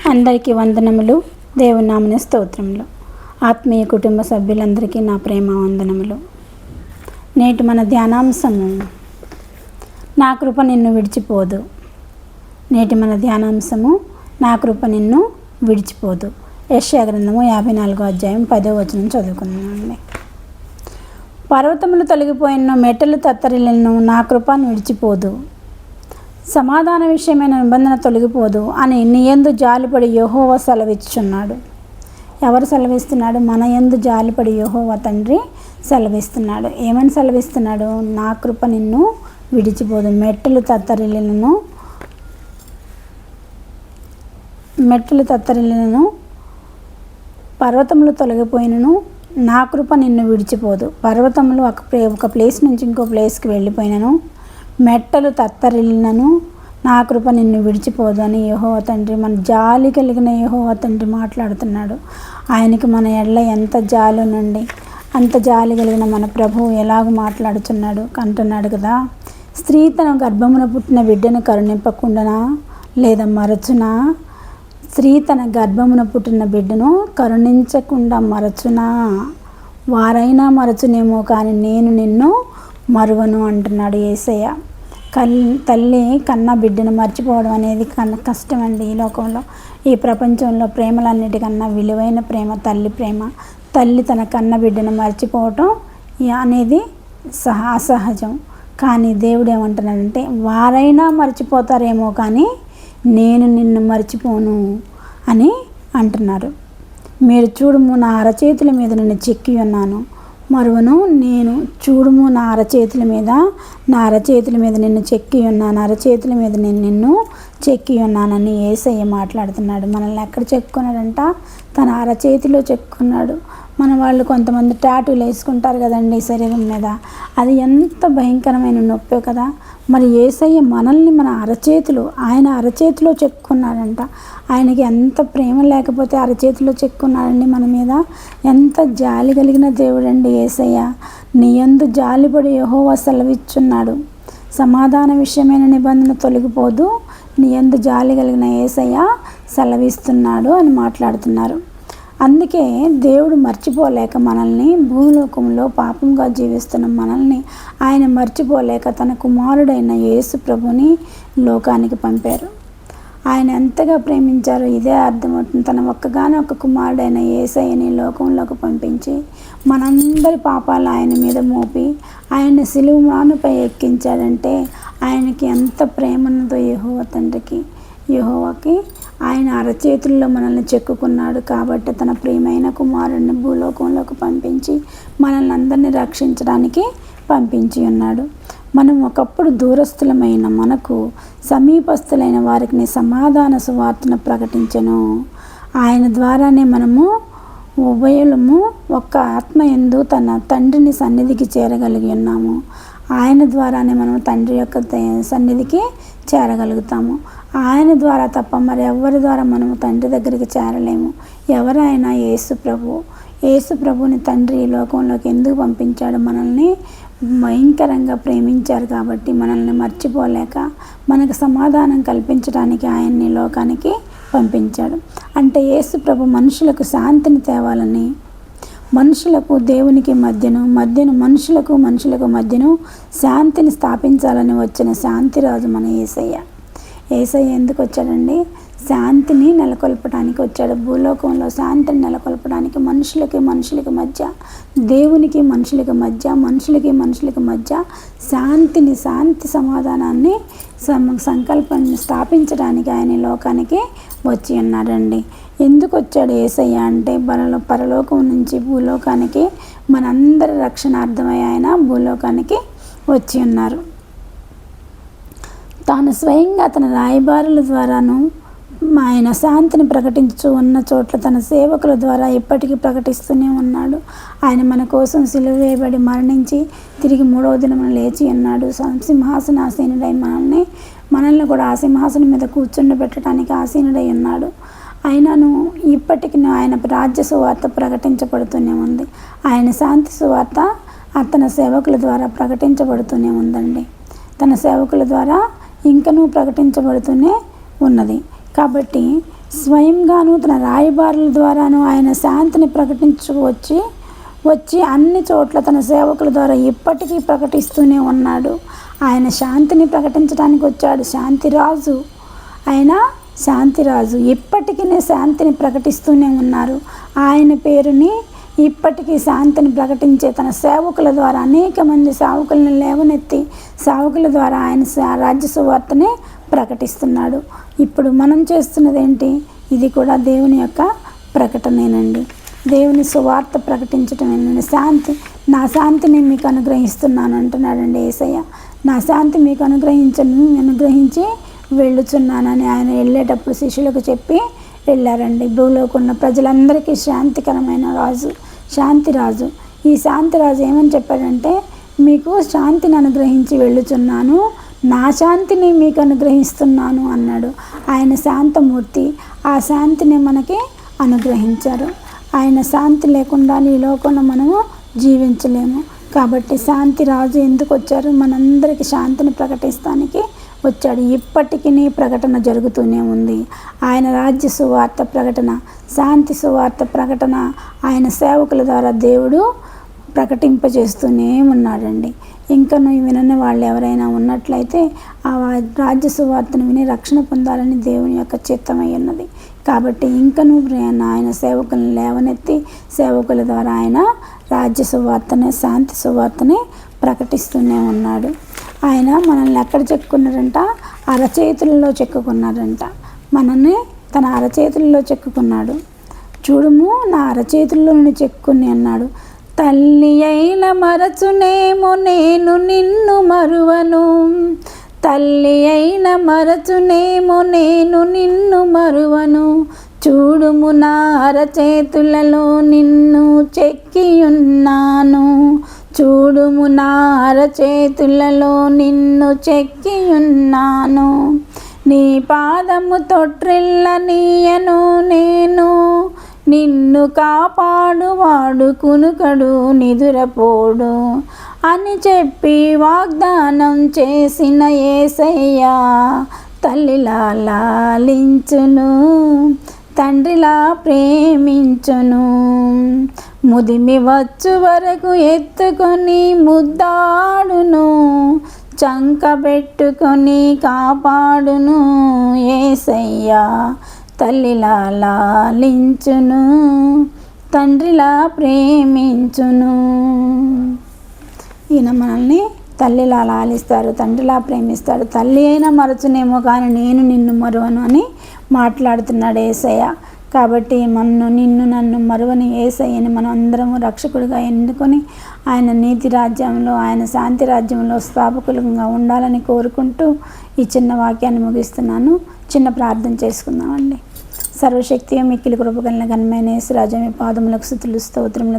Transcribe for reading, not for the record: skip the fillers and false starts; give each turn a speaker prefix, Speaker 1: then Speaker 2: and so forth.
Speaker 1: అందరికీ వందనములు. దేవుని నామమున స్తోత్రములు. ఆత్మీయ కుటుంబ సభ్యులందరికీ నా ప్రేమ వందనములు. నేటి మన ధ్యానాంశము, నా కృప నిన్ను విడిచిపోదు. నేటి మన ధ్యానాంశము, నా కృప నిన్ను విడిచిపోదు. యెషయా గ్రంథము 54వ అధ్యాయం 10వ వచనం చదువుకున్నానండి. పర్వతములు తొలగిపోయిన, మెట్టలు తత్తరిల్లినను, నా కృప విడిచిపోదు. సమాధాన విషయమైన నిబంధన తొలగిపోదు అని నీ యందు జాలిపడి యెహోవా సెలవిచ్చుచున్నాడు. ఎవరు సెలవిస్తున్నాడు? మన యందు జాలిపడి యెహోవా తండ్రి సెలవిస్తున్నాడు. ఏమని సెలవిస్తున్నాడు? నా కృప నిన్ను విడిచిపోదు. మెట్టలు తత్తరిల్లినను, పర్వతములు తొలగిపోయినను, నా కృప నిన్ను విడిచిపోదు. పర్వతములు ఒక ప్లేస్ నుంచి ఇంకో ప్లేస్కి వెళ్ళిపోయినను, మెట్టలు తత్తరిల్లినను, నా కృప నిన్ను విడిచిపోదు అని యెహోవా తండ్రి, మన జాలి కలిగిన యెహోవా తండ్రి మాట్లాడుతున్నాడు. ఆయనకి మన ఎడల ఎంత జాలి నుండి, అంత జాలి కలిగిన మన ప్రభువు ఎలాగ మాట్లాడుతున్నాడు అంటున్నాడు కదా. స్త్రీ తన గర్భమున పుట్టిన బిడ్డను కరుణింపకుండానా లేదా మరచునా? స్త్రీ తన గర్భమున పుట్టిన బిడ్డను కరుణించకుండా మరచునా? వారైనా మరచునేమో కానీ నేను నిన్ను మరువను అంటున్నాడు యేసయ్య. తల్లి కన్న బిడ్డను మర్చిపోవడం అనేది కష్టమండి. ఈ లోకంలో, ఈ ప్రపంచంలో ప్రేమలన్నిటికన్నా విలువైన ప్రేమ తల్లి ప్రేమ. తల్లి తన కన్న బిడ్డను మర్చిపోవటం అనేది అసహజం. కానీ దేవుడు ఏమంటున్నాడంటే, వారైనా మర్చిపోతారేమో కానీ నేను నిన్ను మర్చిపోను అని అంటున్నారు. మీరు చూడుము, నా అరచేతుల మీద నిన్ను చెక్కి ఉన్నాను, మరువను నేను. చూడుము, నా అరచేతుల మీద నిన్ను చెక్కి ఉన్నాను, అరచేతుల మీద నేను నిన్ను చెక్కి ఉన్నానని యేసయ్య మాట్లాడుతున్నాడు. మనల్ని ఎక్కడ చెక్కున్నాడంట? తన అరచేతిలో చెక్కున్నాడు. మన వాళ్ళు కొంతమంది టాటూలు వేసుకుంటారు కదండి శరీరం మీద. అది ఎంత భయంకరమైన నొప్పే కదా. మరి యేసయ్య మనల్ని ఆయన అరచేతిలో చెక్కున్నాడంట. ఆయనకి ఎంత ప్రేమ లేకపోతే అరచేతిలో చెక్కున్నాడండి మన మీద. ఎంత జాలి కలిగిన దేవుడండి యేసయ్య. నీ యందు జాలిపడి యెహోవా సెలవిచ్చున్నాడు. సమాధాన విషయమైన నిబంధన తొలగిపోదు, నీ యందు జాలి కలిగిన యేసయ్య సెలవిస్తున్నాడు అని మాట్లాడుతున్నారు. అందుకే దేవుడు మర్చిపోలేక మనల్ని, భూలోకంలో పాపంగా జీవిస్తున్న మనల్ని ఆయన మర్చిపోలేక తన కుమారుడైన యేసు ప్రభుని లోకానికి పంపారు. ఆయన ఎంతగా ప్రేమించారో ఇదే అర్థమవుతుంది. తన ఒక్కగానొక్క కుమారుడైన యేసయ్యని లోకంలోకి పంపించి మనందరి పాపాలు ఆయన మీద మోపి ఆయన సిలువ మ్రానుపై ఎక్కించాడంటే ఆయనకి ఎంత ప్రేమ ఉన్నదో యెహోవాకి. ఆయన అరచేతుల్లో మనల్ని చెక్కుకున్నాడు కాబట్టి తన ప్రియమైన కుమారుడిని భూలోకంలోకి పంపించి మనల్ని అందరినీ రక్షించడానికి పంపించి ఉన్నాడు. మనం ఒకప్పుడు దూరస్థులమైన మనకు సమీపస్థులైన వారికి సమాధాన సువార్తను ప్రకటించెను. ఆయన ద్వారానే మనము ఉభయులము ఒక్క ఆత్మ యందు తన తండ్రిని సన్నిధికి చేరగలిగి ఉన్నాము. ఆయన ద్వారానే మనం తండ్రి యొక్క సన్నిధికి చేరగలుగుతాము. ఆయన ద్వారా తప్ప మరి ఎవరి ద్వారా మనము తండ్రి దగ్గరికి చేరలేము. ఎవరైనా యేసు ప్రభుని తండ్రి ఈ లోకంలోకి ఎందుకు పంపించాడు? మనల్ని భయంకరంగా ప్రేమించారు కాబట్టి మనల్ని మర్చిపోలేక మనకు సమాధానం కల్పించడానికి ఆయన్ని లోకానికి పంపించాడు. అంటే యేసు ప్రభు మనుషులకు శాంతిని తేవాలని, మనుషులకు దేవునికి మధ్యను మనుషులకు మధ్యను శాంతిని స్థాపించాలని వచ్చిన శాంతిరాజు మన యేసయ్య. యేసయ్య ఎందుకు వచ్చాడండి? శాంతిని నెలకొల్పడానికి వచ్చాడు. భూలోకంలో శాంతిని నెలకొల్పడానికి మనుషులకి మధ్య, దేవునికి మనుషులకి మధ్య శాంతి సమాధానాన్ని సంకల్పాన్ని స్థాపించడానికి ఆయన లోకానికి వచ్చి ఉన్నాడండి. ఎందుకు వచ్చాడు యేసయ్య అంటే, పరలోకం నుంచి భూలోకానికి మనందరి రక్షణార్థమై ఆయన భూలోకానికి వచ్చి ఉన్నారు. తాను స్వయంగా తన రాయబారుల ద్వారాను ఆయన శాంతిని ప్రకటించు ఉన్న చోట్ల తన సేవకుల ద్వారా ఎప్పటికీ ప్రకటిస్తూనే ఉన్నాడు. ఆయన మన కోసం సిలువ వేయబడి మరణించి తిరిగి 3వ దినమున లేచి ఉన్నాడు. సింహాసనాసీనుడై మనల్ని కూడా ఆ సింహాసనం మీద కూర్చుండబెట్టడానికి ఆసీనుడై ఉన్నాడు. అయినను ఇప్పటికి ఆయన రాజ్య సువార్త ప్రకటించబడుతూనే ఉంది. ఆయన శాంతి సువార్త తన సేవకుల ద్వారా ప్రకటించబడుతూనే ఉందండి. తన సేవకుల ద్వారా ఇంకనూ ప్రకటించబడుతూనే ఉన్నది. కాబట్టి స్వయంగాను తన రాయబారుల ద్వారాను ఆయన శాంతిని వచ్చి అన్ని చోట్ల తన సేవకుల ద్వారా ఇప్పటికీ ప్రకటిస్తూనే ఉన్నాడు. ఆయన శాంతిని ప్రకటించడానికి వచ్చాడు. శాంతిరాజు, ఆయన శాంతిరాజు. ఇప్పటికీ శాంతిని ప్రకటిస్తూనే ఉన్నారు. ఆయన పేరుని ఇప్పటికీ శాంతిని ప్రకటించే తన సేవకుల ద్వారా అనేక మంది సేవకులను లేవనెత్తి సేవకుల ద్వారా ఆయన రాజ్య సువార్తనే ప్రకటిస్తున్నాడు. ఇప్పుడు మనం చేస్తున్నది ఏంటి? ఇది కూడా దేవుని యొక్క ప్రకటనేనండి. దేవుని సువార్త ప్రకటించటమేనండి. నా శాంతిని మీకు అనుగ్రహిస్తున్నాను అంటున్నాడండి యేసయ్య. నా శాంతి మీకు అనుగ్రహించి వెళ్ళుచున్నానని ఆయన వెళ్ళేటప్పుడు శిష్యులకు చెప్పి వెళ్ళారండి. భూలోకి ఉన్న ప్రజలందరికీ శాంతికరమైన రాజు, శాంతిరాజు. ఈ శాంతిరాజు ఏమని చెప్పాడంటే, మీకు శాంతిని అనుగ్రహించి వెళ్ళుచున్నాను, నా శాంతిని మీకు అనుగ్రహిస్తున్నాను అన్నాడు. ఆయన శాంతమూర్తి. ఆ శాంతిని మనకి అనుగ్రహించారు. ఆయన శాంతి లేకుండా ఈ లోకంలో మనము జీవించలేము. కాబట్టి శాంతిరాజు ఎందుకు వచ్చారు? మనందరికీ శాంతిని ప్రకటిస్తానికి వచ్చాడు. ఇప్పటికీ ప్రకటన జరుగుతూనే ఉంది. ఆయన రాజ్య సువార్త ప్రకటన, శాంతి సువార్త ప్రకటన ఆయన సేవకుల ద్వారా దేవుడు ప్రకటింపజేస్తూనే ఉన్నాడండి. ఇంకను వినని వాళ్ళు ఎవరైనా ఉన్నట్లయితే ఆ రాజ్య సువార్తను విని రక్షణ పొందాలని దేవుని యొక్క చిత్తమై ఉన్నది. కాబట్టి ఇంకను ఆయన సేవకులను లేవనెత్తి సేవకుల ద్వారా ఆయన రాజ్య సువార్తనే, శాంతి సువార్తనే ప్రకటిస్తూనే ఉన్నాడు. ఆయన మనల్ని ఎక్కడ చెక్కున్నారంట? అరచేతులలో చెక్కుకున్నారంట. మనల్ని తన అరచేతులలో చెక్కుకున్నాడు. చూడుము, నా అరచేతుల్లో నుండి చెక్కుని అన్నాడు. తల్లి అయిన మరచునేమో నేను నిన్ను మరువను, తల్లి అయిన మరచునేమో నేను నిన్ను మరువను, చూడుము నా అరచేతులలో నిన్ను చెక్కియున్నాను, చూడుము నా అరచేతులలో నిన్ను చెక్కియున్నాను, నీ పాదము తొట్రిల్లనీయను నేను, నిన్ను కాపాడువాడు కునుకడు నిదురపోడు అని చెప్పి వాగ్దానం చేసిన యేసయ్య తల్లిలా లాలించును, తండ్రిలా ప్రేమించును, ముదిమి వచ్చు వరకు ఎత్తుకొని ముద్దాడును, చంకబెట్టుకొని కాపాడును యేసయ్య తల్లిలా లాలించును, తండ్రిలా ప్రేమించును. ఈయన మనల్ని తల్లిలా లాలిస్తారు, తండ్రిలా ప్రేమిస్తాడు. తల్లి అయినా మరచునేమో కానీ నేను నిన్ను మరువను అని మాట్లాడుతున్నాడు యేసయ్య. కాబట్టి నన్ను మరువని యేసయ్యని మనం అందరము రక్షకుడిగా ఎన్నుకొని ఆయన నీతి రాజ్యంలో, ఆయన శాంతి రాజ్యంలో స్థాపకులుగా ఉండాలని కోరుకుంటూ ఈ చిన్న వాక్యాన్ని ముగిస్తున్నాను. చిన్న ప్రార్థన చేసుకుందామండి. సర్వశక్తి మిక్కిలి కృపగలిగిన ఘనమైన యేసు రాజా, మీ పాదములకు స్తుతులు స్తోత్రములు